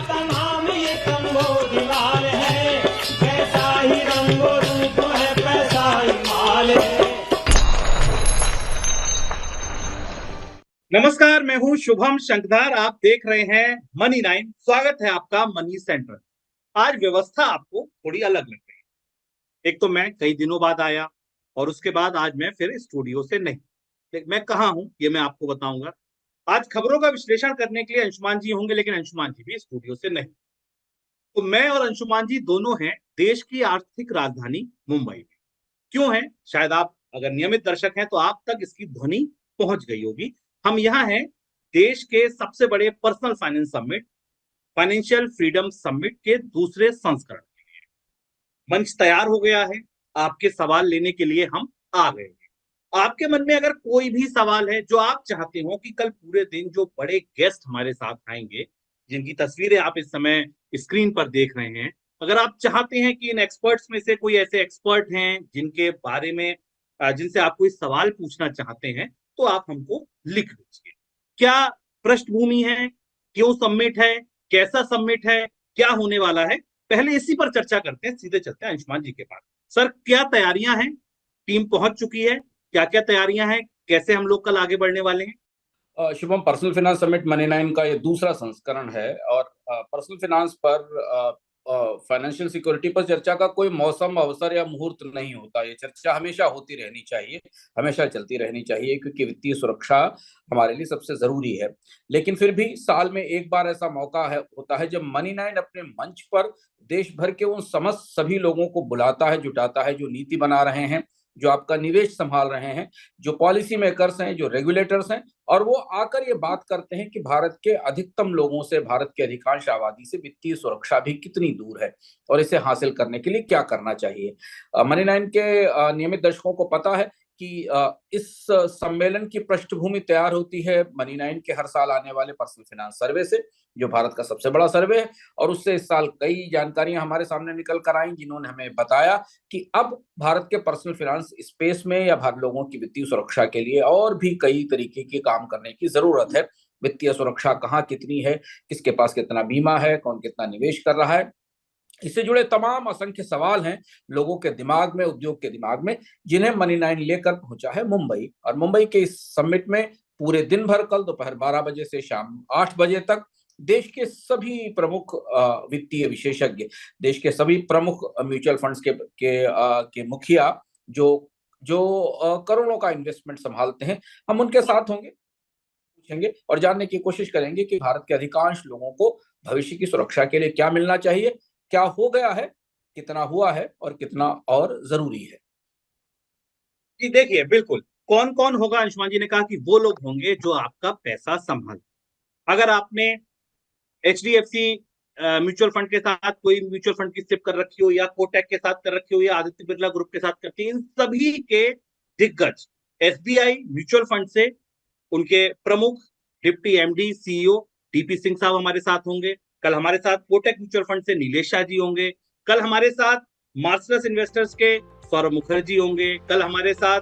तमाम ये संबोध लाल है, कैसा ही रंगो रूप है पैसा ही माल है। नमस्कार, मैं हूं शुभम शंकधार। आप देख रहे हैं मनी 9। स्वागत है आपका मनी सेंट्रल। आज व्यवस्था आपको थोड़ी अलग लग रही है। एक तो मैं कई दिनों बाद आया और उसके बाद आज मैं फिर स्टूडियो से नहीं। मैं कहाँ हूं ये मैं आपको बताऊंगा। आज खबरों का विश्लेषण करने के लिए अंशुमान जी होंगे, लेकिन अंशुमान जी भी स्टूडियो से नहीं। तो मैं और अंशुमान जी दोनों हैं देश की आर्थिक राजधानी मुंबई में। क्यों है? शायद आप अगर नियमित दर्शक हैं तो आप तक इसकी ध्वनि पहुंच गई होगी। हम यहाँ हैं देश के सबसे बड़े personal finance summit, financial freedom summit के दूसरे संस्करण। मंच तैयार हो गया है, आपके सवाल लेने के लिए हम आ गए हैं। आपके मन में अगर कोई भी सवाल है जो आप चाहते हो कि कल पूरे दिन जो बड़े गेस्ट हमारे साथ आएंगे, जिनकी तस्वीरें आप इस समय स्क्रीन पर देख रहे हैं, अगर आप चाहते हैं कि इन एक्सपर्ट्स में से कोई ऐसे एक्सपर्ट हैं जिनके बारे में जिनसे आप कोई सवाल पूछना चाहते हैं, तो आप हमको लिख दीजिए। क्या पृष्ठभूमि है, क्यों समिट है, कैसा समिट है, क्या होने वाला है, पहले इसी पर चर्चा करते हैं। सीधे चलते हैं अंशुमान जी के पास। सर, क्या तैयारियां हैं? टीम पहुंच चुकी है? क्या क्या तैयारियां हैं? कैसे हम लोग कल आगे बढ़ने वाले हैं? Shubham, personal finance summit money 9 का ये दूसरा संस्करण है और पर्सनल फाइनेंस पर फाइनेंशियल सिक्योरिटी पर चर्चा का कोई मौसम, अवसर या मुहूर्त नहीं होता। ये चर्चा हमेशा होती रहनी चाहिए, हमेशा चलती रहनी चाहिए, क्योंकि वित्तीय सुरक्षा हमारे लिए सबसे जरूरी है। लेकिन फिर भी साल में एक बार ऐसा मौका होता है जब मनी 9 अपने मंच पर देश भर के उन समस्त सभी लोगों को बुलाता है, जुटाता है, जो नीति बना रहे हैं, जो आपका निवेश संभाल रहे हैं, जो पॉलिसी मेकर्स हैं, जो रेगुलेटर्स हैं, और वो आकर ये बात करते हैं कि भारत के अधिकतम लोगों से, भारत की अधिकांश आबादी से वित्तीय सुरक्षा भी कितनी दूर है और इसे हासिल करने के लिए क्या करना चाहिए। मनी 9 के नियमित दर्शकों को पता है कि इस सम्मेलन की पृष्ठभूमि तैयार होती है मनी 9 के हर साल आने वाले पर्सनल फाइनेंस सर्वे से, जो भारत का सबसे बड़ा सर्वे है। और उससे इस साल कई जानकारियां हमारे सामने निकल कर आई, जिन्होंने हमें बताया कि अब भारत के पर्सनल फाइनेंस स्पेस में या भारत लोगों की वित्तीय सुरक्षा के लिए और भी कई तरीके के काम करने की जरूरत है। वित्तीय सुरक्षा कहाँ कितनी है, किसके पास कितना बीमा है, कौन कितना निवेश कर रहा है, इससे जुड़े तमाम असंख्य सवाल हैं लोगों के दिमाग में, उद्योग के दिमाग में, जिन्हें मनी 9 लेकर पहुंचा है मुंबई। और मुंबई के इस समिट में पूरे दिन भर, कल दोपहर 12 बजे से शाम 8 बजे तक, देश के सभी प्रमुख वित्तीय विशेषज्ञ, देश के सभी प्रमुख म्यूचुअल फंड्स के मुखिया, जो जो करोड़ों का इन्वेस्टमेंट संभालते हैं, हम उनके साथ होंगे, पूछेंगे और जानने की कोशिश करेंगे कि भारत के अधिकांश लोगों को भविष्य की सुरक्षा के लिए क्या मिलना चाहिए, क्या हो गया है, कितना हुआ है और कितना और जरूरी है। जी देखिए, बिल्कुल कौन कौन होगा। अंशुमान जी ने कहा कि वो लोग होंगे जो आपका पैसा संभाल। अगर आपने HDFC म्यूचुअल फंड के साथ कोई म्यूचुअल फंड की सिप कर रखी हो, या कोटक के साथ कर रखी हो, या आदित्य बिरला ग्रुप के साथ करती है, इन सभी के दिग्गज SBI म्यूचुअल फंड से उनके प्रमुख deputy MD CEO DP Singh साहब हमारे साथ होंगे। कल हमारे साथ कोटक म्यूचुअल फंड से नीलेश शाह जी होंगे। कल हमारे साथ मार्सलस इन्वेस्टर्स के सौरभ मुखर्जी होंगे। कल हमारे साथ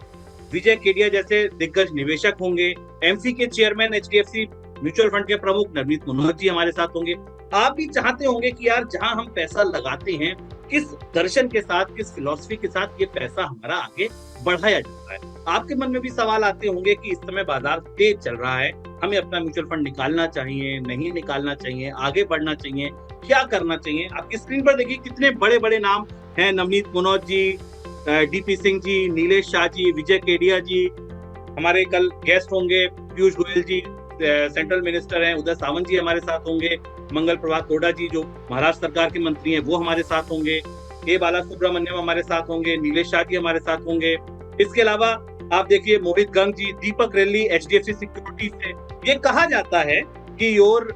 विजय केडिया जैसे दिग्गज निवेशक होंगे। MC के चेयरमैन HDFC म्यूचुअल फंड के प्रमुख नवनीत मनोहर जी हमारे साथ होंगे। आप भी चाहते होंगे कि यार, जहां हम पैसा लगाते हैं, किस दर्शन के साथ, किस फिलॉसफी के साथ ये पैसा हमारा आगे बढ़ाया जाता है। आपके मन में भी सवाल आते होंगे कि इस समय बाजार तेज चल रहा है, हमें अपना म्यूचुअल फंड निकालना चाहिए, नहीं निकालना चाहिए, आगे बढ़ना चाहिए, क्या करना चाहिए। आपकी स्क्रीन पर देखिए कितने बड़े बड़े नाम हैं। नवनीत मनोहर जी, DP सिंह जी, नीलेश शाह जी, विजय केडिया जी। हमारे कल गेस्ट होंगे पीयूष गोयल जी, सेंट्रल मिनिस्टर हैं। उदय सामंत जी हमारे साथ होंगे। मंगल प्रभात लोढ़ा जी, जो महाराष्ट्र सरकार के मंत्री हैं, वो हमारे साथ होंगे। के बालासुब्रमण्यम हमारे साथ होंगे। नीलेश शाह जी हमारे साथ होंगे। इसके अलावा आप देखिए मोहित गंग जी, दीपक रेड्डी HDFC सिक्योरिटी से। ये कहा जाता है कि your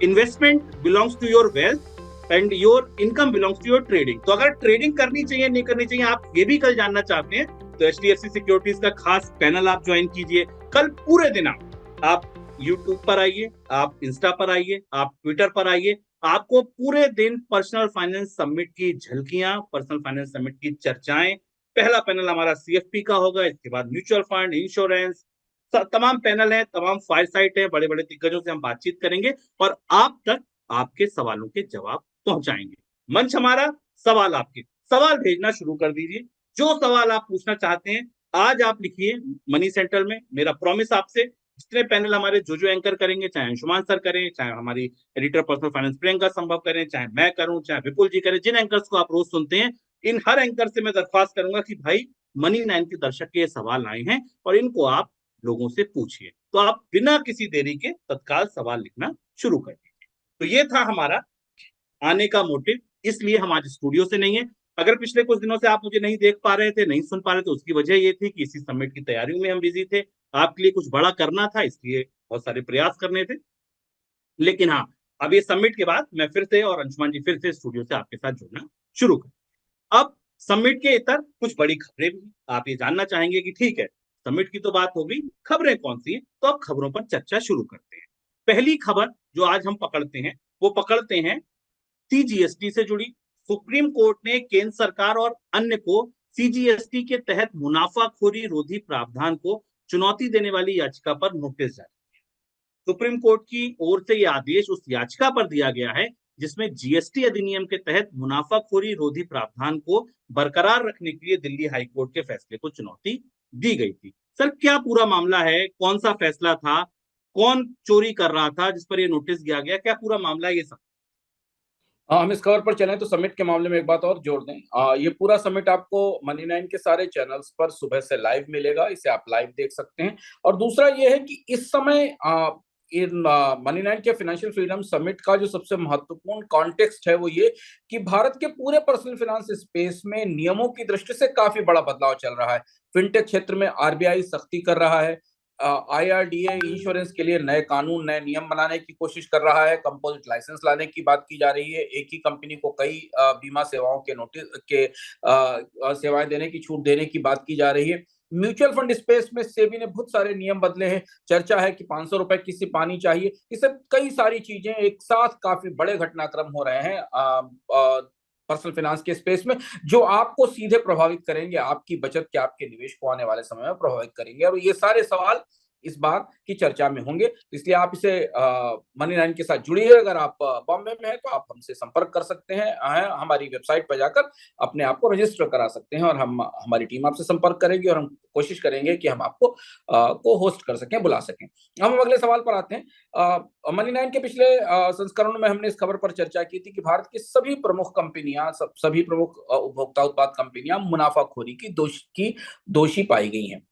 investment belongs to your wealth and your income belongs to your trading. तो अगर ट्रेडिंग करनी चाहिए, नहीं करनी चाहिए, आप ये भी कल जानना चाहते हैं, तो HDFC सिक्योरिटीज का खास पैनल आप ज्वाइन कीजिए। कल पूरे दिन आप YouTube पर आइए, आप इंस्टा पर आइए, आप ट्विटर पर आइए। आपको पूरे दिन पर्सनल फाइनेंस समिट की झलकियां, पर्सनल फाइनेंस समिट की चर्चाएं। पहला पैनल हमारा CFP का होगा, इसके बाद म्यूचुअल फंड, इंश्योरेंस, तमाम पैनल हैं, तमाम फायर साइट है, बड़े बड़े दिग्गजों से हम बातचीत करेंगे और आप तक आपके सवालों के जवाब पहुंचाएंगे। मंच हमारा, सवाल आपके। सवाल भेजना शुरू कर दीजिए, जो सवाल आप पूछना चाहते हैं आज आप लिखिए मनी सेंट्रल में। मेरा प्रॉमिस आपसे, जितने पैनल हमारे जो एंकर करेंगे, चाहे अंशुमान सर करें, चाहे हमारी एडिटर पर्सनल फाइनेंस प्रियंका संभव करें, चाहे मैं करूं, चाहे विपुल जी करें, जिन एंकर्स को आप रोज सुनते हैं, इन हर एंकर से मैं दरख्वास्त करूंगा कि भाई मनी 9 के दर्शक के ये सवाल आए हैं और इनको आप लोगों से पूछिए। तो आप बिना किसी देरी के तत्काल सवाल लिखना शुरू कर दीजिए। तो ये था हमारा आने का मोटिव, इसलिए हम आज स्टूडियो से नहीं है। अगर पिछले कुछ दिनों से आप मुझे नहीं देख पा रहे थे, नहीं सुन पा रहे थे, उसकी वजह ये थी कि इसी समिट की तैयारियों में हम बिजी थे। आपके लिए कुछ बड़ा करना था, इसलिए बहुत सारे प्रयास करने थे। लेकिन हाँ, अब ये समिट के बाद मैं फिर से और अंशुमान जी फिर से स्टूडियो से आपके साथ जुड़ना शुरू कर। अब समिट के इतर कुछ बड़ी खबरें भी आप ये जानना चाहेंगे कि ठीक है, समिट की तो बात होगी, खबरें कौन सी हैं? तो अब खबरों पर चर्चा शुरू करते हैं। पहली खबर जो आज हम पकड़ते हैं वो पकड़ते हैं सीजीएसटी से जुड़ी। सुप्रीम कोर्ट ने केंद्र सरकार और अन्य को सीजीएसटी के तहत मुनाफाखोरी रोधी प्रावधान को चुनौती देने वाली याचिका पर नोटिस जारी किया। सुप्रीम कोर्ट की ओर से यह आदेश उस याचिका पर दिया गया है जिसमें जीएसटी अधिनियम के तहत मुनाफाखोरी रोधी प्रावधान को बरकरार रखने के लिए दिल्ली हाईकोर्ट के फैसले को चुनौती दी गई थी। सर, क्या पूरा मामला है? कौन सा फैसला था? कौन चोरी कर रहा था जिस पर यह नोटिस दिया गया? क्या पूरा मामला ये सब? हम इस खबर पर चलें तो समिट के मामले में एक बात और जोड़ दें। ये पूरा समिट आपको मनी 9 के सारे चैनल्स पर सुबह से लाइव मिलेगा, इसे आप लाइव देख सकते हैं। और दूसरा ये है कि इस समय इन मनी 9 के फाइनेंशियल फ्रीडम समिट का जो सबसे महत्वपूर्ण कॉन्टेक्स्ट है वो ये कि भारत के पूरे पर्सनल फाइनेंस स्पेस में नियमों की दृष्टि से काफी बड़ा बदलाव चल रहा है। फिनटेक क्षेत्र में आरबीआई सख्ती कर रहा है। आईआरडीए इंश्योरेंस के लिए नए कानून, नए नियम बनाने की कोशिश कर रहा है। कंपोजिट लाइसेंस लाने की बात की जा रही है। एक ही कंपनी को कई बीमा सेवाओं के नोटिस के सेवाएं देने की छूट देने की बात की जा रही है। म्यूचुअल फंड स्पेस में सेबी ने बहुत सारे नियम बदले हैं। चर्चा है कि 500 रुपए की सिप आनी चाहिए। ये सब कई सारी चीजें एक साथ काफी बड़े घटनाक्रम हो रहे हैं पर्सनल फाइनेंस के स्पेस में, जो आपको सीधे प्रभावित करेंगे, आपकी बचत के, आपके निवेश को आने वाले समय में प्रभावित करेंगे। और ये सारे सवाल इस बार की चर्चा में होंगे, इसलिए आप इसे मनी 9 के साथ जुड़िए। अगर आप बॉम्बे में हैं तो आप हमसे संपर्क कर सकते हैं, हमारी वेबसाइट पर जाकर अपने आप को रजिस्टर करा सकते हैं और हमारी टीम आपसे संपर्क करेगी और हम कोशिश करेंगे कि हम आपको को होस्ट कर सकें, बुला सकें। हम अगले सवाल पर आते हैं। मनी 9 के पिछले संस्करणों में हमने इस खबर पर चर्चा की थी कि भारत की सभी प्रमुख कंपनियां, सभी प्रमुख उपभोक्ता उत्पाद कंपनियां मुनाफाखोरी की दोषी पाई गई हैं।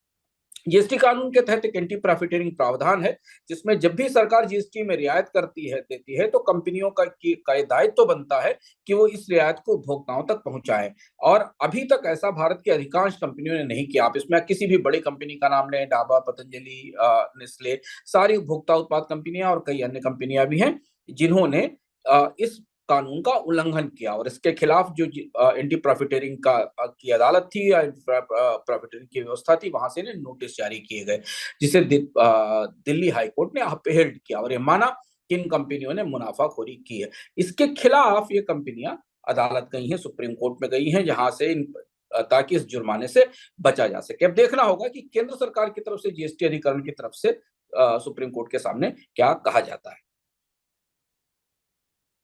जीएसटी कानून के तहत एक एंटी प्रॉफिटियरिंग प्रावधान है, जिसमें जब भी सरकार जीएसटी में रियायत देती है तो कंपनियों का दायित्व तो बनता है कि वो इस रियायत को उपभोक्ताओं तक पहुंचाएं। और अभी तक ऐसा भारत की अधिकांश कंपनियों ने नहीं किया। आप इसमें किसी भी बड़ी कंपनी का नाम लें, डाबा, पतंजलि, नेस्ले, सारी उपभोक्ता उत्पाद कंपनियां और कई अन्य कंपनियां भी हैं जिन्होंने इस कानून का उल्लंघन किया। और इसके खिलाफ जो एंटी प्रॉफिटियरिंग की अदालत थी या प्रॉफिटियरिंग की व्यवस्था थी, वहां से नोटिस जारी किए गए, जिसे दिल्ली हाईकोर्ट ने अपहेल्ड किया और ये माना कि इन कंपनियों ने मुनाफाखोरी की है। इसके खिलाफ ये कंपनियां अदालत गई हैं, सुप्रीम कोर्ट में गई हैं, जहां से ताकि इस जुर्माने से बचा जा सके। अब देखना होगा कि केंद्र सरकार की तरफ से, जीएसटी अधिकरण की तरफ से सुप्रीम कोर्ट के सामने क्या कहा जाता है।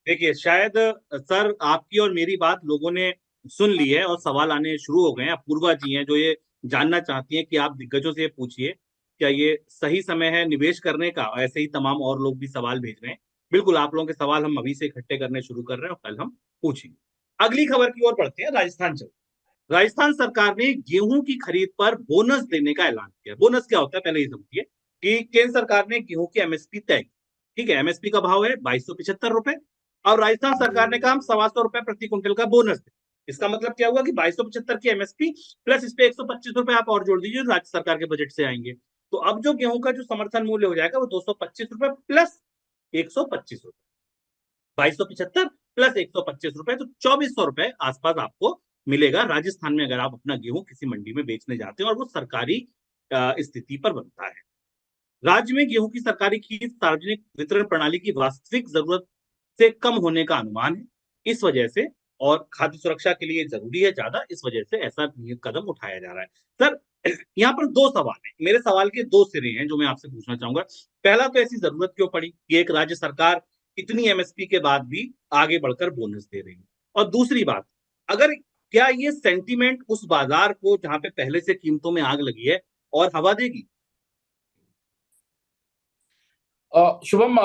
देखिए, शायद सर आपकी और मेरी बात लोगों ने सुन ली है और सवाल आने शुरू हो गए हैं। अपूर्वा जी हैं जो ये जानना चाहती हैं कि आप दिग्गजों से पूछिए क्या ये सही समय है निवेश करने का। ऐसे ही तमाम और लोग भी सवाल भेज रहे हैं। बिल्कुल, आप लोगों के सवाल हम अभी से इकट्ठे करने शुरू कर रहे हैं और कल हम पूछेंगे। अगली खबर की ओर बढ़ते हैं। राजस्थान चलते। राजस्थान सरकार ने गेहूं की खरीद पर बोनस देने का ऐलान किया। बोनस क्या होता है पहले ये समझिए कि केंद्र सरकार ने गेहूं की एमएसपी तय की। ठीक है, एमएसपी का भाव है 2275 रुपए और राजस्थान सरकार ने कहा हम 125 रुपए प्रति क्विंटल का बोनस दे। इसका मतलब क्या हुआ कि 2275 की एमएसपी प्लस इस पे 125 रुपए आप और जोड़ दीजिए, राज्य सरकार के बजट से आएंगे। तो अब जो गेहूं का जो समर्थन मूल्य हो जाएगा वो 225 रुपए प्लस 125 रुपए, 2275 प्लस 125 रुपए, तो 2400 रुपए आसपास आपको मिलेगा राजस्थान में अगर आप अपना गेहूं किसी मंडी में बेचने जाते हैं और वो सरकारी स्थिति पर बनता है। राज्य में गेहूं की सरकारी खरीद सार्वजनिक वितरण प्रणाली की वास्तविक जरूरत से कम होने का अनुमान है। इस वजह से, और खाद्य सुरक्षा के लिए जरूरी है ज्यादा, इस वजह से ऐसा कदम उठाया जा रहा है। सर, यहाँ पर दो सवाल हैं। मेरे सवाल के दो सिरे हैं जो मैं आपसे पूछना चाहूंगा। पहला तो ऐसी जरूरत क्यों पड़ी कि एक राज्य सरकार इतनी एमएसपी के बाद भी आगे बढ़कर बोनस दे रही है। और दूसरी बात, अगर क्या ये सेंटीमेंट उस बाजार को जहां पे पहले से कीमतों में आग लगी है और हवा देगी? शुभम,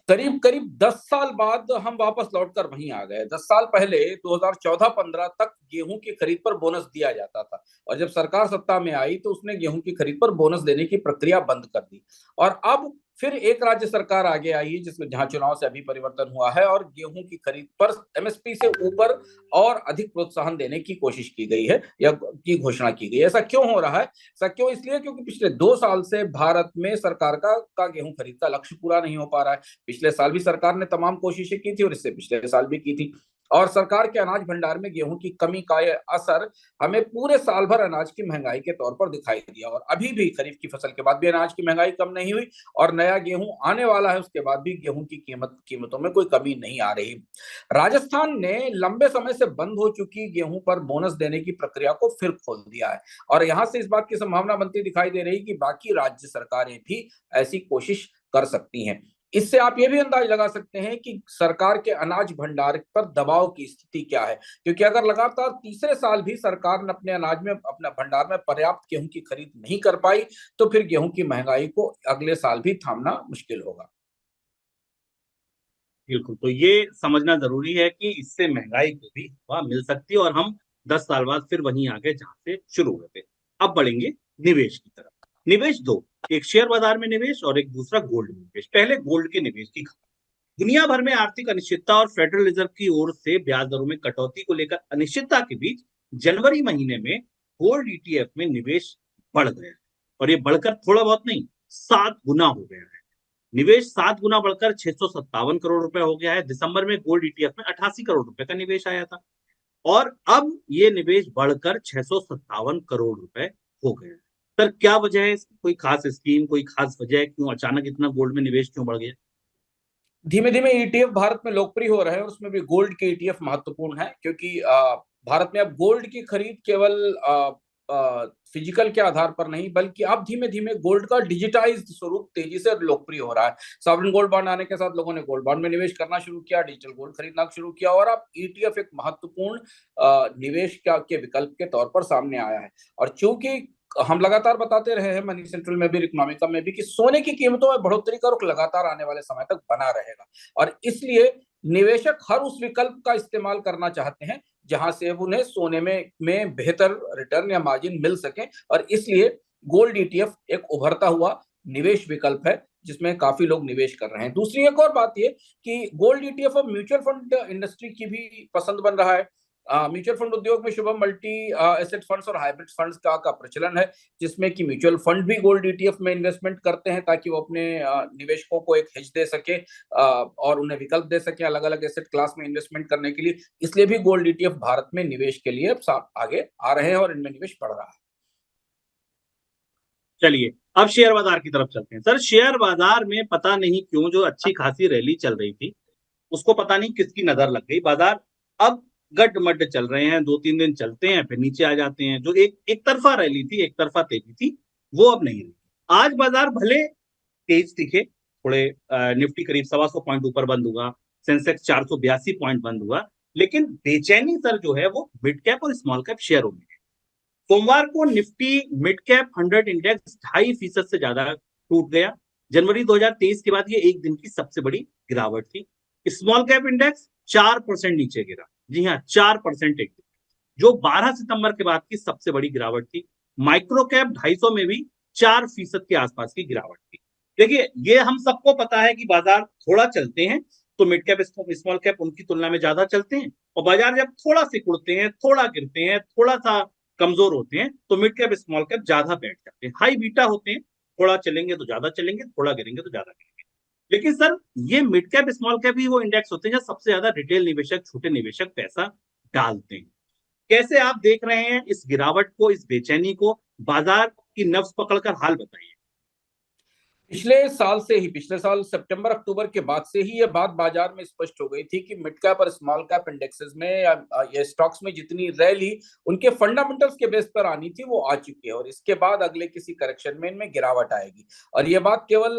करीब करीब 10 साल बाद हम वापस लौटकर वहीं आ गए। 10 साल पहले 2014-15 तक गेहूं की खरीद पर बोनस दिया जाता था, और जब सरकार सत्ता में आई तो उसने गेहूं की खरीद पर बोनस देने की प्रक्रिया बंद कर दी। और अब फिर एक राज्य सरकार आगे आई है जिसमें जहां चुनाव से अभी परिवर्तन हुआ है, और गेहूं की खरीद पर एमएसपी से ऊपर और अधिक प्रोत्साहन देने की कोशिश की गई है या की घोषणा की गई है। ऐसा क्यों हो रहा है? ऐसा क्यों? इसलिए क्योंकि पिछले 2 साल से भारत में सरकार का गेहूं खरीद का लक्ष्य पूरा नहीं हो पा रहा है। पिछले साल भी सरकार ने तमाम कोशिशें की थी और इससे पिछले साल भी की थी, और सरकार के अनाज भंडार में गेहूं की कमी का यह असर हमें पूरे साल भर अनाज की महंगाई के तौर पर दिखाई दिया। और अभी भी खरीफ की फसल के बाद भी अनाज की महंगाई कम नहीं हुई, और नया गेहूं आने वाला है उसके बाद भी गेहूं की कीमतों में कोई कमी नहीं आ रही। राजस्थान ने लंबे समय से बंद हो चुकी गेहूं पर बोनस देने की प्रक्रिया को फिर खोल दिया है, और यहां से इस बात की संभावना बनती दिखाई दे रही कि बाकी राज्य सरकारें भी ऐसी कोशिश कर सकती हैं। इससे आप ये भी अंदाज लगा सकते हैं कि सरकार के अनाज भंडार पर दबाव की स्थिति क्या है, क्योंकि अगर लगातार तीसरे साल भी सरकार ने अपने अनाज में, अपना भंडार में पर्याप्त गेहूं की खरीद नहीं कर पाई, तो फिर गेहूं की महंगाई को अगले साल भी थामना मुश्किल होगा। बिल्कुल, तो ये समझना जरूरी है कि इससे महंगाई को भी हवा मिल सकती है और हम 10 साल बाद फिर वहीं आ गए जहां से शुरू हुए थे। अब बढ़ेंगे निवेश की तरफ। निवेश दो, एक शेयर बाजार में निवेश और एक दूसरा गोल्ड में निवेश। पहले गोल्ड के निवेश की खबर। दुनिया भर में आर्थिक अनिश्चितता और फेडरल रिजर्व की ओर से ब्याज दरों में कटौती को लेकर अनिश्चितता के बीच जनवरी महीने में गोल्ड ईटीएफ में निवेश बढ़ गया, और ये बढ़कर थोड़ा बहुत नहीं, 7 गुना हो गया है। निवेश 7 गुना बढ़कर 657 करोड़ रुपए हो गया है। दिसंबर में गोल्ड ईटीएफ में 88 करोड़ रुपए का निवेश आया था, और अब ये निवेश बढ़कर 657 करोड़ रुपए हो गया है। सर, क्या वजह है इसकी? कोई खास स्कीम, कोई खास वजह है क्यों अचानक इतना गोल्ड में निवेश क्यों बढ़ गया? धीमे धीमे ईटीएफ भारत में लोकप्रिय हो रहे हैं, और उसमें भी गोल्ड के ईटीएफ महत्वपूर्ण है, क्योंकि भारत में अब गोल्ड की खरीद केवल फिजिकल के आधार पर नहीं, बल्कि अब धीमे धीमे गोल्ड का डिजिटाइज्ड स्वरूप तेजी से लोकप्रिय हो रहा है। सॉवरेन गोल्ड बॉन्ड आने के साथ लोगों ने गोल्ड बॉन्ड में निवेश करना शुरू किया, डिजिटल गोल्ड खरीदना शुरू किया, और अब ईटीएफ एक महत्वपूर्ण निवेश के विकल्प के तौर पर सामने आया है। और चूंकि हम लगातार बताते रहे हैं, मनी सेंट्रल में भी, इकोनॉमिका में भी, कि सोने की कीमतों में बढ़ोतरी का रुख लगातार आने वाले समय तक बना रहेगा, और इसलिए निवेशक हर उस विकल्प का इस्तेमाल करना चाहते हैं जहां से उन्हें सोने में बेहतर रिटर्न या मार्जिन मिल सके, और इसलिए गोल्ड ईटीएफ एक उभरता हुआ निवेश विकल्प है जिसमें काफी लोग निवेश कर रहे हैं। दूसरी एक और बात यह कि गोल्ड ईटीएफ अब म्यूचुअल फंड इंडस्ट्री की भी पसंद बन रहा है। म्यूचुअल फंड उद्योग में शुभम मल्टी एसेट फंड्स और हाइब्रिड फंड्स का प्रचलन है, जिसमें कि म्यूचुअल फंड भी गोल्ड ईटीएफ में इन्वेस्टमेंट करते हैं ताकि वो अपने निवेशकों को एक हेज दे सके और उन्हें विकल्प दे सके अलग अलग एसेट क्लास में इन्वेस्टमेंट करने के लिए। इसलिए भी गोल्ड ईटीएफ भारत में निवेश के लिए आगे आ रहे हैं और इनमें निवेश बढ़ रहा है। चलिए, अब शेयर बाजार की तरफ चलते हैं। सर, शेयर बाजार में पता नहीं क्यों जो अच्छी खासी रैली चल रही थी, उसको पता नहीं किसकी नजर लग गई। बाजार अब गड्ड-मड्ड चल रहे हैं, 2-3 दिन चलते हैं फिर नीचे आ जाते हैं। जो एक तरफा रैली थी, एक तरफा तेजी थी, वो अब नहीं रही। आज बाजार भले तेज दिखे, थोड़े निफ्टी करीब 125 पॉइंट ऊपर बंद हुआ, सेंसेक्स 482 पॉइंट बंद हुआ, लेकिन बेचैनी सर जो है वो मिड कैप और स्मॉल कैप शेयरों में है। सोमवार को निफ्टी मिड कैप 100 इंडेक्स 2.5% से ज्यादा टूट गया। जनवरी 2023 के बाद ये एक दिन की सबसे बड़ी गिरावट थी। स्मॉल कैप इंडेक्स 4% नीचे गिरा। जी हाँ, 4% एक दिन, जो 12 सितंबर के बाद की सबसे बड़ी गिरावट थी। माइक्रो कैप 250 में भी 4% के आसपास की गिरावट थी। देखिए, ये हम सबको पता है कि बाजार थोड़ा चलते हैं तो मिड कैप स्मॉल कैप उनकी तुलना में ज्यादा चलते हैं, और बाजार जब थोड़ा सिकुड़ते हैं, थोड़ा गिरते हैं, थोड़ा सा कमजोर होते हैं, तो मिड कैप स्मॉल कैप ज्यादा बैठ जाते हैं। हाई बीटा होते हैं, थोड़ा चलेंगे तो ज्यादा चलेंगे, थोड़ा गिरेंगे तो ज्यादा गिरेंगे। लेकिन सर, ये मिड कैप स्मॉल कैप ही वो इंडेक्स होते हैं जहां सबसे ज्यादा रिटेल निवेशक, छोटे निवेशक पैसा डालते हैं। कैसे आप देख रहे हैं इस गिरावट को, इस बेचैनी को? बाजार की नब्ज पकड़कर हाल बताइए। पिछले साल सितंबर अक्टूबर के बाद से ही ये बात बाजार में स्पष्ट हो गई थी कि मिड कैप और स्मॉल कैप इंडेक्सेस में ये स्टॉक्स में जितनी रैली उनके फंडामेंटल्स के बेस पर आनी थी वो आ चुकी है, और इसके बाद अगले किसी करेक्शन में इनमें गिरावट आएगी। और ये बात केवल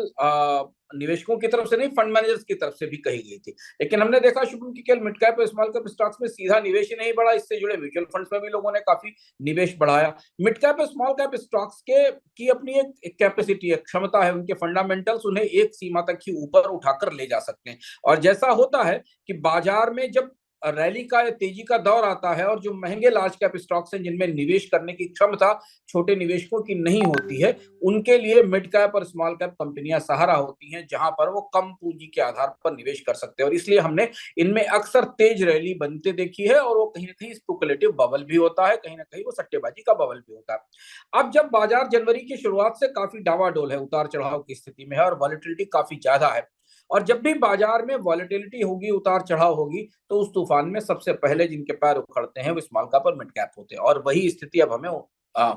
निवेशकों की तरफ से नहीं, फंड मैनेजर्स की तरफ से भी कही गई थी। लेकिन हमने देखा शुभम की केवल मिड कैप और स्मॉल कैप स्टॉक्स में सीधा निवेश ही नहीं बढ़ा, इससे जुड़े म्यूचुअल फंड्स में भी लोगों ने काफी निवेश बढ़ाया। मिड कैप और स्मॉल कैप स्टॉक्स के की अपनी एक कैपेसिटी, एक क्षमता है, उनके फंडामेंटल्स उन्हें एक सीमा तक ही ऊपर उठाकर ले जा सकते हैं। और जैसा होता है कि बाजार में जब रैली का या तेजी का दौर आता है और जो महंगे लार्ज कैप स्टॉक्स हैं जिनमें निवेश करने की क्षमता छोटे निवेशकों की नहीं होती है, उनके लिए मिड कैप और स्मॉल कैप कंपनियां सहारा होती हैं, जहां पर वो कम पूंजी के आधार पर निवेश कर सकते हैं। और इसलिए हमने इनमें अक्सर तेज रैली बनते देखी है, और वो कहीं ना कहीं स्पेकुलेटिव बबल भी होता है, कहीं ना कहीं वो सट्टेबाजी का बबल भी होता है। अब जब बाजार जनवरी की शुरुआत से काफी डावाडोल है, उतार चढ़ाव की स्थिति में है और वॉलेटिलिटी काफी ज्यादा है, और जब भी बाजार में वॉलेटिलिटी होगी, उतार चढ़ाव होगी, तो उस तूफान में सबसे पहले जिनके पैर उखड़ते हैं वो स्मॉल कैप और मिड कैप होते हैं, और वही स्थिति अब हमें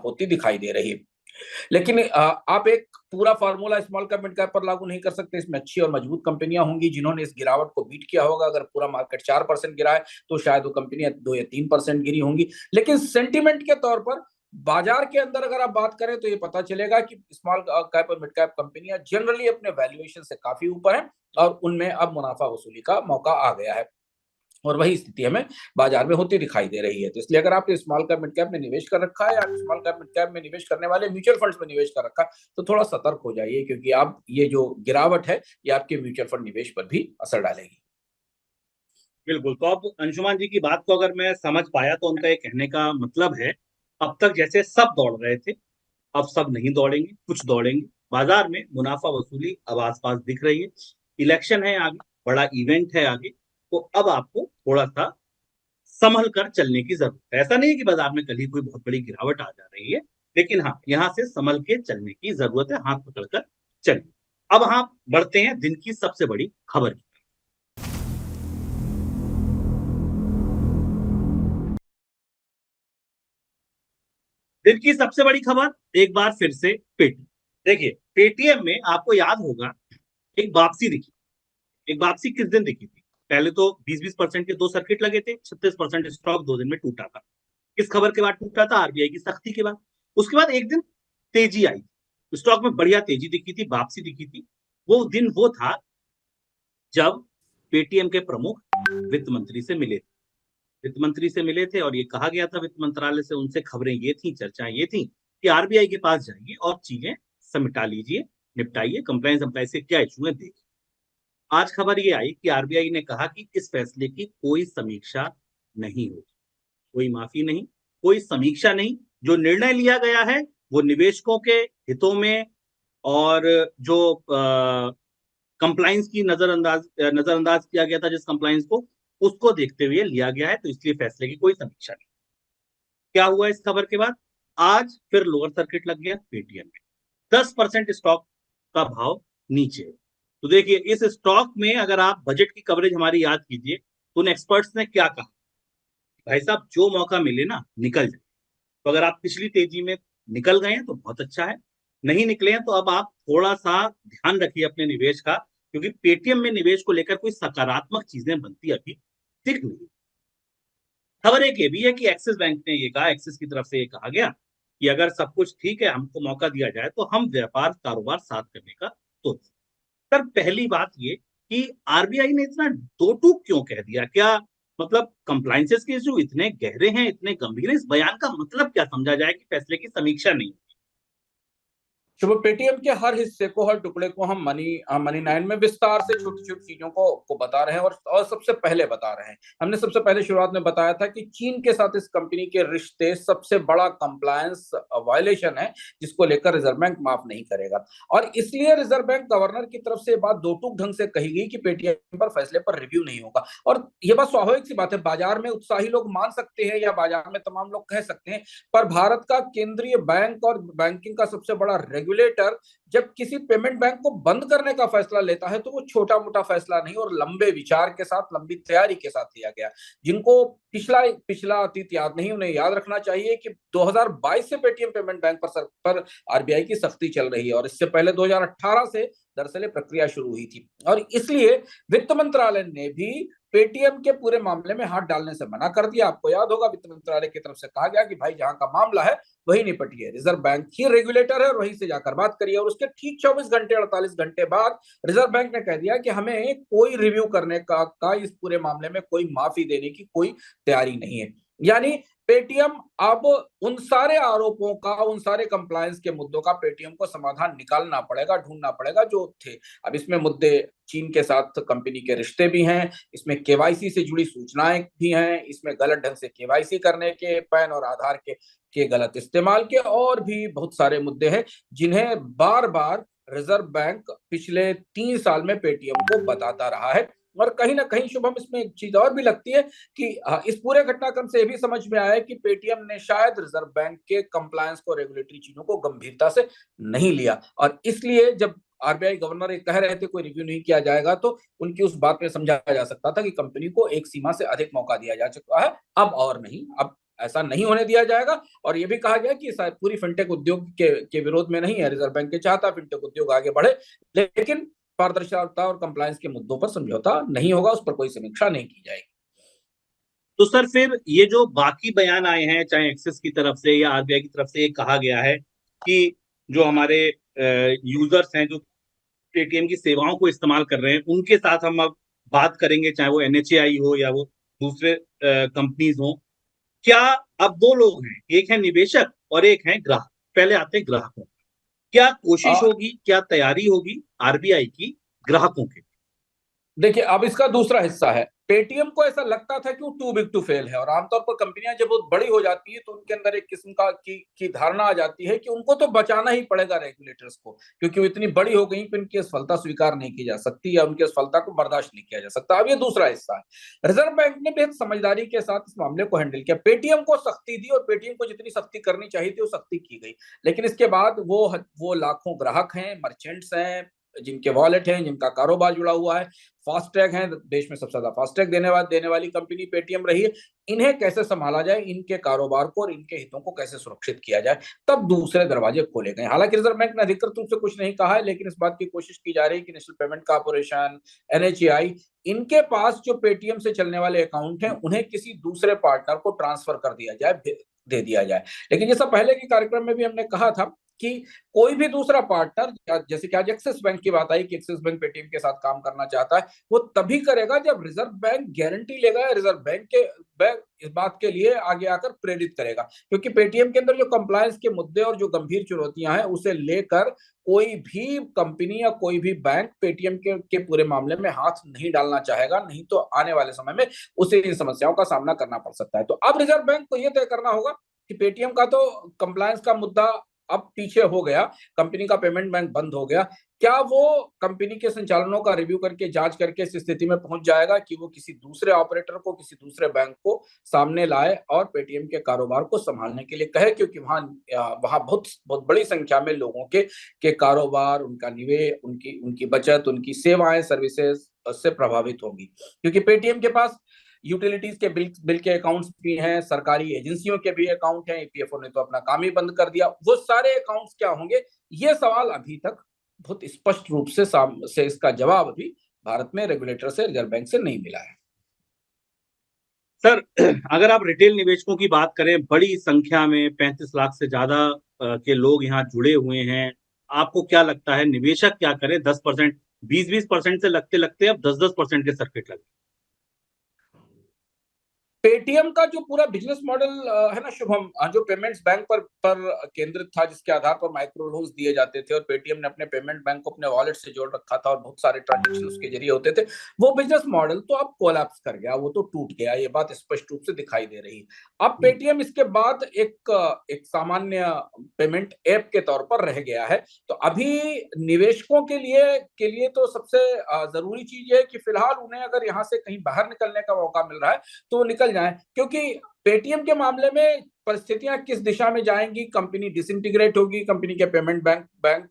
होती दिखाई दे रही है। लेकिन आप एक पूरा formula small cap mid cap पर लागू नहीं कर सकते। इसमें अच्छी और मजबूत कंपनियां होंगी जिन्होंने इस गिरावट को बीट किया होगा। अगर पूरा मार्केट 4% गिरा है तो शायद वो कंपनियां 2 या 3% गिरी होंगी। लेकिन सेंटिमेंट के तौर पर बाजार के अंदर अगर आप बात करें तो ये पता चलेगा कि स्मॉल कैप और मिड कैप कंपनियां जनरली अपने वैल्यूएशन से काफी ऊपर हैं, और उनमें अब मुनाफा वसूली का मौका आ गया है, और वही स्थिति हमें बाजार में होती दिखाई दे रही है। तो इसलिए अगर आपने स्मॉल कैप मिड कैप में निवेश कर रखा है, या स्मॉल कैप मिड कैप में निवेश करने वाले म्यूचुअल फंड्स में निवेश कर रखा है, तो थोड़ा सतर्क हो जाइए, क्योंकि आप ये जो गिरावट है ये आपके म्यूचुअल फंड निवेश पर भी असर डालेगी। बिल्कुल। तो अब अंशुमान जी की बात को अगर मैं समझ पाया तो उनका ये कहने का मतलब है, अब तक जैसे सब दौड़ रहे थे अब सब नहीं दौड़ेंगे, कुछ दौड़ेंगे। बाजार में मुनाफा वसूली अब आसपास दिख रही है, इलेक्शन है आगे, बड़ा इवेंट है आगे, तो अब आपको थोड़ा सा संभल कर चलने की जरूरत है। ऐसा नहीं है कि बाजार में कल ही कोई बहुत बड़ी गिरावट आ जा रही है, लेकिन हाँ, यहां से संभल के चलने की जरूरत है, हाथ पकड़कर चलिए। अब हम बढ़ते हैं दिन की सबसे बड़ी खबर की। दिन की सबसे बड़ी खबर एक बार फिर से पेटीएम। देखिए, पेटीएम में आपको याद होगा एक वापसी दिखी। एक वापसी किस दिन दिखी थी? पहले तो 20-20% के 2 सर्किट लगे थे, 36% स्टॉक 2 दिन में टूटा था। किस खबर के बाद टूटा था? आरबीआई की सख्ती के बाद। उसके बाद एक दिन तेजी आई, स्टॉक में बढ़िया तेजी दिखी थी, वापसी दिखी थी। वो दिन वो था जब पेटीएम के प्रमुख वित्त मंत्री से मिले थे। वित्त मंत्री से मिले थे और ये कहा गया था वित्त मंत्रालय से, उनसे खबरें ये थी, चर्चाएं ये थी कि आरबीआई के पास जाइए और चीजें समेटा लीजिए, निपटाइए, कंप्लायंस से क्या इशू है देखिए। आज खबर ये आई कि आरबीआई ने कहा कि इस फैसले की कोई समीक्षा नहीं होगी, कोई माफी नहीं, कोई समीक्षा नहीं। जो निर्णय लिया गया है वो निवेशकों के हितों में, और जो कंप्लायंस की नजरअंदाज किया गया था, जिस कंप्लायंस को, उसको देखते हुए लिया गया है, तो इसलिए फैसले की कोई समीक्षा नहीं। क्या हुआ इस खबर के बाद? आज फिर लोअर सर्किट लग गया पेटीएम में, 10% स्टॉक का भाव नीचे। तो देखिए, इस स्टॉक में अगर आप बजट की कवरेज हमारी याद कीजिए तो उन एक्सपर्ट्स ने क्या कहा, भाई साहब जो मौका मिले ना निकल जाए। तो अगर आप पिछली तेजी में निकल गए हैं तो बहुत अच्छा है, नहीं निकले हैं तो अब आप थोड़ा सा ध्यान रखिए अपने निवेश का, क्योंकि पेटीएम में निवेश को लेकर कोई सकारात्मक चीजें बनती अभी दिख नहीं। खबर एक ये भी है कि एक्सिस बैंक ने ये कहा, एक्सिस की तरफ से ये कहा गया कि अगर सब कुछ ठीक है, हमको मौका दिया जाए तो हम व्यापार कारोबार साथ करने का सोच। सर, पहली बात ये कि आरबीआई ने इतना दो टूक क्यों कह दिया? क्या मतलब कंप्लायंसेस के इशू इतने गहरे हैं, इतने गंभीर हैं? इस बयान का मतलब क्या समझा जाए कि फैसले की समीक्षा नहीं? शुभ, पेटीएम के हर हिस्से को, हर टुकड़े को हम मनी 9 में विस्तार से छोटी छोटी चीजों को बता रहे हैं, और सबसे पहले बता रहे हैं। हमने सबसे पहले शुरुआत में बताया था कि चीन के साथ इस कंपनी के रिश्ते सबसे बड़ा कंप्लायंस वायलेशन है, जिसको लेकर रिजर्व बैंक माफ नहीं करेगा, और इसलिए रिजर्व बैंक गवर्नर की तरफ से बात दो टूक ढंग से कही गई कि पेटीएम पर फैसले पर रिव्यू नहीं होगा। और ये बात स्वाभाविक सी बात है, बाजार में उत्साही लोग मान सकते हैं या बाजार में तमाम लोग कह सकते हैं, पर भारत का केंद्रीय बैंक और बैंकिंग का सबसे बड़ा रेगुलेटर जब किसी पेमेंट बैंक को बंद करने का फैसला लेता है तो वो छोटा मोटा फैसला नहीं, और लंबे विचार के साथ, लंबी तैयारी के साथ लिया गया। जिनको पिछला अतीत याद नहीं, उन्हें याद रखना चाहिए कि 2022 से पेटीएम पेमेंट बैंक पर आरबीआई की सख्ती चल रही है, और इससे पहले 2018 से दरअसल प्रक्रिया शुरू हुई थी। और इसलिए वित्त मंत्रालय ने भी पेटीएम के पूरे मामले में हाथ डालने से मना कर दिया। आपको याद होगा वित्त मंत्रालय की तरफ से कहा गया कि भाई जहां का मामला है वही निपटिए, रिजर्व बैंक ही रेगुलेटर है और वहीं से जाकर बात करिए। और उसके ठीक 24 घंटे 48 घंटे बाद रिजर्व बैंक ने कह दिया कि हमें कोई रिव्यू करने का इस पूरे मामले में कोई माफी देने की कोई तैयारी नहीं है। यानी पेटीएम अब उन सारे आरोपों का, उन सारे कंप्लायंस के मुद्दों का पेटीएम को समाधान निकालना पड़ेगा, ढूंढना पड़ेगा जो थे। अब इसमें मुद्दे चीन के साथ कंपनी के रिश्ते भी हैं, इसमें केवाईसी से जुड़ी सूचनाएं भी हैं, इसमें गलत ढंग से केवाईसी करने के, पैन और आधार के गलत इस्तेमाल के, और भी बहुत सारे मुद्दे हैं जिन्हें बार बार रिजर्व बैंक पिछले 3 साल में पेटीएम को बताता रहा है। और कहीं ना कहीं शुभम, इसमें एक चीज और भी लगती है कि इस पूरे घटनाक्रम से ये भी समझ में आया है कि पेटीएम ने शायद रिजर्व बैंक के कंप्लायंस को, रेगुलेटरी चीजों को गंभीरता से नहीं लिया, और इसलिए जब आरबीआई गवर्नर ये कह रहे थे कोई रिव्यू नहीं किया जाएगा, तो उनकी उस बात में समझा जा सकता था कि कंपनी को एक सीमा से अधिक मौका दिया जा चुका है, अब और नहीं, अब ऐसा नहीं होने दिया जाएगा। और ये भी कहा गया कि शायद पूरी फिनटेक उद्योग के विरोध में नहीं है, रिजर्व बैंक के चाहता फिनटेक उद्योग आगे बढ़े, लेकिन पारदर्शिता और कंप्लायंस के मुद्दों पर समझौता नहीं होगा, उस पर कोई समीक्षा नहीं की जाएगी। तो सर फिर ये जो बाकी बयान आए हैं, चाहे एक्सिस की तरफ से या आरबीआई की तरफ से, ये कहा गया है कि जो हमारे यूजर्स हैं जो पेटीएम की सेवाओं को इस्तेमाल कर रहे हैं, उनके साथ हम अब बात करेंगे, चाहे वो एनएचएआई हो या वो दूसरे कंपनीज हो। क्या अब 2 लोग हैं, एक है निवेशक और एक है ग्राहक। पहले आते हैं ग्राहकों। क्या कोशिश होगी, क्या तैयारी होगी आरबीआई की ग्राहकों के? देखिए, अब इसका दूसरा हिस्सा है, पेटीएम को ऐसा लगता था कि वो टू बिग टू फेल है, और आमतौर पर कंपनियां जब बहुत बड़ी हो जाती है तो उनके अंदर एक किस्म की धारणा आ जाती है कि उनको तो बचाना ही पड़ेगा रेगुलेटर्स को, क्योंकि वो इतनी बड़ी हो गई कि उनकी असफलता स्वीकार नहीं की जा सकती या उनकी असफलता को बर्दाश्त नहीं किया जा सकता। अब ये दूसरा हिस्सा है। रिजर्व बैंक ने बेहद समझदारी के साथ इस मामले को हैंडल किया, पेटीएम को सख्ती दी, और पेटीएम को जितनी सख्ती करनी चाहिए थी वो सख्ती की गई। लेकिन इसके बाद वो लाखों ग्राहक हैं, मर्चेंट्स हैं, जिनके वॉलेट हैं, जिनका कारोबार जुड़ा हुआ है, फास्टैग है, देश में सबसे ज्यादा फास्टैग देने वाली कंपनी पेटीएम रही है, इन्हें कैसे संभाला जाए, इनके कारोबार को और इनके हितों को कैसे सुरक्षित किया जाए, तब दूसरे दरवाजे खोले गए। हालांकि रिजर्व बैंक ने अधिकृत रूप से कुछ नहीं कहा है, लेकिन इस बात की कोशिश की जा रही है कि नेशनल पेमेंट कॉर्पोरेशन, एनएचएआई, इनके पास जो पेटीएम से चलने वाले अकाउंट हैं उन्हें किसी दूसरे पार्टनर को ट्रांसफर कर दिया जाए, दे दिया जाए। लेकिन जैसा पहले के कार्यक्रम में भी हमने कहा था कि कोई भी दूसरा पार्टनर, जैसे कि आज एक्सिस बैंक की बात आई कि एक्सिस बैंक पेटीएम के साथ काम करना चाहता है, वो तभी करेगा जब रिजर्व बैंक गारंटी लेगा, रिजर्व बैंक इस बात के लिए आगे आकर प्रेरित करेगा। क्योंकि पेटीएम के अंदर जो कंप्लायंस के मुद्दे और जो गंभीर चुनौतियां हैं, उसे लेकर कोई भी कंपनी या कोई भी बैंक पेटीएम के पूरे मामले में हाथ नहीं डालना चाहेगा, नहीं तो आने वाले समय में उसे इन समस्याओं का सामना करना पड़ सकता है। तो अब रिजर्व बैंक को यह तय करना होगा कि पेटीएम का तो कंप्लायंस का मुद्दा अब पीछे हो गया, कंपनी का पेमेंट बैंक बंद हो गया, क्या वो कंपनी के संचालनों का रिव्यू करके, जांच करके इस स्थिति में पहुंच जाएगा कि वो किसी दूसरे ऑपरेटर को, किसी दूसरे बैंक को सामने लाए और पेटीएम के कारोबार को संभालने के लिए कहे, क्योंकि वहां बहुत बहुत बड़ी संख्या में लोगों के कारोबार, उनका निवेश, उनकी बचत, उनकी सेवाएं, सर्विसेज से प्रभावित होगी। क्योंकि पेटीएम के पास यूटिलिटीज के बिल के अकाउंट्स भी हैं, सरकारी एजेंसियों के भी अकाउंट हैं, ईपीएफओ ने तो अपना काम ही बंद कर दिया, वो सारे अकाउंट्स क्या होंगे, ये सवाल अभी तक बहुत स्पष्ट रूप से इसका जवाब अभी भारत में रेगुलेटर से, रिजर्व बैंक से नहीं मिला है। सर, अगर आप रिटेल निवेशकों की बात करें, बड़ी संख्या में 35 लाख से ज्यादा के लोग यहाँ जुड़े हुए हैं, आपको क्या लगता है निवेशक क्या करें? 10%, 20% से लगते लगते अब 10% के सर्किट लगे। पेटीएम का जो पूरा बिजनेस मॉडल है ना शुभम, जो पेमेंट्स बैंक पर केंद्रित था, जिसके आधार पर माइक्रो लोन्स दिए जाते थे, और पेटीएम ने अपने पेमेंट बैंक को अपने वॉलेट से जोड़ रखा था और बहुत सारे ट्रांजेक्शन उसके जरिए होते थे, वो बिजनेस मॉडल तो अब कोलैप्स कर गया, वो तो टूट गया, ये बात स्पष्ट रूप से दिखाई दे रही है। अब पेटीएम इसके बाद एक सामान्य पेमेंट ऐप के तौर पर रह गया है। तो अभी निवेशकों के लिए तो सबसे जरूरी चीज है कि फिलहाल उन्हें अगर यहाँ से कहीं बाहर निकलने का मौका मिल रहा है तो निकल जाए, क्योंकि पेटीएम के मामले में परिस्थितियां किस दिशा में जाएंगी, कंपनी डिसइंटीग्रेट होगी, कंपनी के पेमेंट बैंक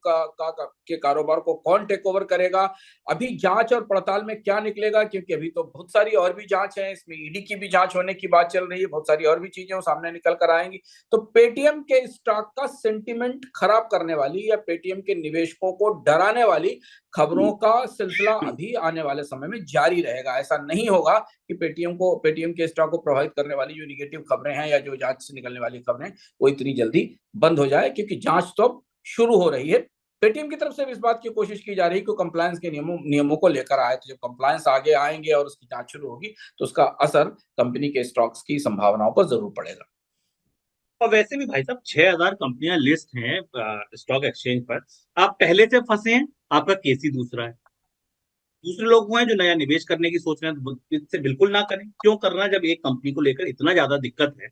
के कारोबार को कौन टेक ओवर करेगा, अभी जांच और पड़ताल में क्या निकलेगा, क्योंकि अभी तो बहुत सारी और भी जांच है, इसमें ईडी की भी जांच होने की बात चल रही है, बहुत सारी और भी चीजें वो सामने निकल कर आएंगी। तो पेटीएम के स्टॉक का सेंटिमेंट खराब करने वाली या पेटीएम के निवेशकों को डराने वाली खबरों का सिलसिला अभी आने वाले समय में जारी रहेगा। ऐसा नहीं होगा कि पेटीएम के स्टॉक को प्रभावित करने वाली जो निगेटिव खबरें हैं या जो जांच से निकलने वाली खबरें वो इतनी जल्दी बंद हो जाए, क्योंकि जांच तो अब शुरू हो रही है। पेटीएम की तरफ से भी इस बात की कोशिश की जा रही है कि कंप्लायंस के नियमों को लेकर आए, तो जब कंप्लायंस आगे आएंगे और उसकी जांच शुरू होगी तो उसका असर कंपनी के स्टॉक्स की संभावनाओं पर जरूर पड़ेगा। और वैसे भी भाई साहब 6000 कंपनियां लिस्ट हैं स्टॉक एक्सचेंज पर, आप पहले से फंसे हैं, आपका केस ही दूसरा है। दूसरे लोग हुए हैं जो नया निवेश करने की सोच रहे हैं, तो इससे बिल्कुल ना करें। क्यों करना, जब एक कंपनी को लेकर इतना ज्यादा दिक्कत है,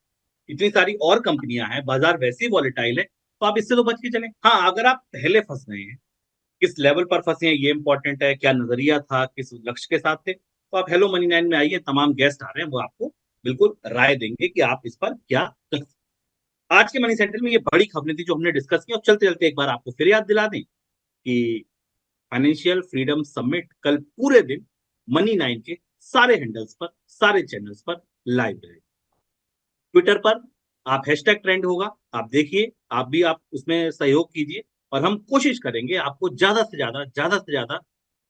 इतनी सारी और कंपनियां हैं, बाजार वैसे ही वॉलेटाइल है, तो आप इससे तो बच के चलें। हाँ, अगर आप पहले फंस गए हैं, किस लेवल पर फंसे हैं ये इंपॉर्टेंट है, क्या नजरिया था, किस लक्ष्य के साथ थे, तो आप हेलो मनी 9 में आइए, तमाम गेस्ट आ रहे हैं, वो आपको बिल्कुल राय देंगे कि आप इस पर क्या कर। आज के मनी सेंटर में ये बड़ी खबरें थी जो हमने डिस्कस की, और चलते चलते एक बार आपको फिर याद दिला दें कि फाइनेंशियल फ्रीडम समिट कल पूरे दिन मनी 9 के सारे हैंडल्स पर, सारे चैनल्स पर लाइव रहेगा। ट्विटर पर आप #ट्रेंड होगा, आप देखिए, आप उसमें सहयोग कीजिए, और हम कोशिश करेंगे आपको ज्यादा से ज्यादा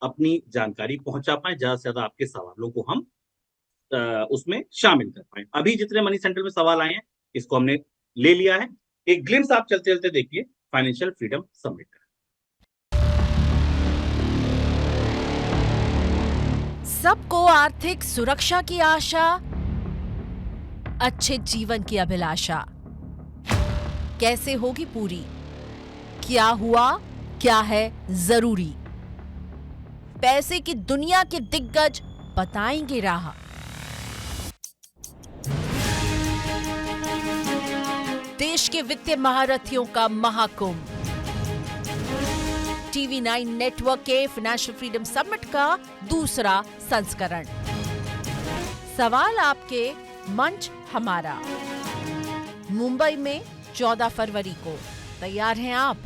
अपनी जानकारी पहुंचा पाए, ज्यादा से ज्यादा आपके सवालों को हम उसमें शामिल कर पाए। अभी जितने मनी सेंटर में सवाल आए हैं, इसको हमने ले लिया है। एक ग्लिम्स आप चलते चलते देखिए फाइनेंशियल फ्रीडम समिट का। सबको आर्थिक सुरक्षा की आशा, अच्छे जीवन की अभिलाषा कैसे होगी पूरी? क्या हुआ, क्या है जरूरी? पैसे की दुनिया के दिग्गज बताएंगे राह। देश के वित्तीय महारथियों का महाकुंभ, TV9 नेटवर्क के फाइनेंशियल फ्रीडम समिट का दूसरा संस्करण। सवाल आपके, मंच हमारा। मुंबई में 14 फरवरी को। तैयार हैं आप?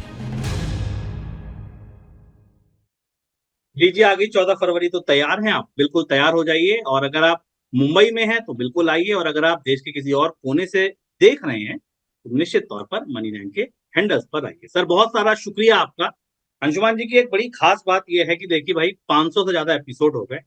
लीजिए, आ गई 14 फरवरी, तो तैयार हैं आप? बिल्कुल तैयार हो जाइए। और अगर आप मुंबई में हैं तो बिल्कुल आइए, और अगर आप देश के किसी और कोने से देख रहे हैं तो निश्चित तौर पर मनी 9 के हैंडल्स पर आइए। सर, बहुत सारा शुक्रिया आपका। अंशुमान जी की एक बड़ी खास बात यह है कि देखिए भाई, 500 से ज्यादा एपिसोड हो गए,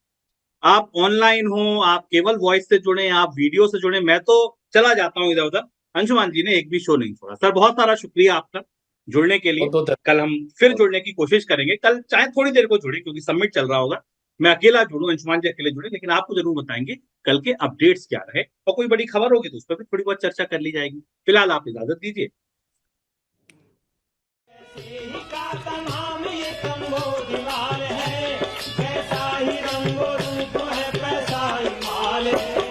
आप ऑनलाइन हो, आप केवल वॉइस से जुड़े, आप वीडियो से जुड़े, मैं तो चला जाता हूँ इधर उधर, अंशुमान जी ने एक भी शो नहीं छोड़ा। सर, बहुत सारा शुक्रिया आपका जुड़ने के लिए। कल हम फिर जुड़ने की कोशिश करेंगे, कल चाहे थोड़ी देर को जुड़े क्योंकि सबमिट चल रहा होगा। मैं अकेला जुड़ूं, अंशुमान जी अकेले जुड़े, लेकिन आपको जरूर बताएंगे कल के अपडेट्स क्या रहे, और कोई बड़ी खबर होगी तो उस पर भी थोड़ी बहुत चर्चा कर ली जाएगी। फिलहाल आप इजाजत दीजिए। तमाम ये संबोधिवाल है, कैसा ही रंगो रूप है, पैसा ही माल है।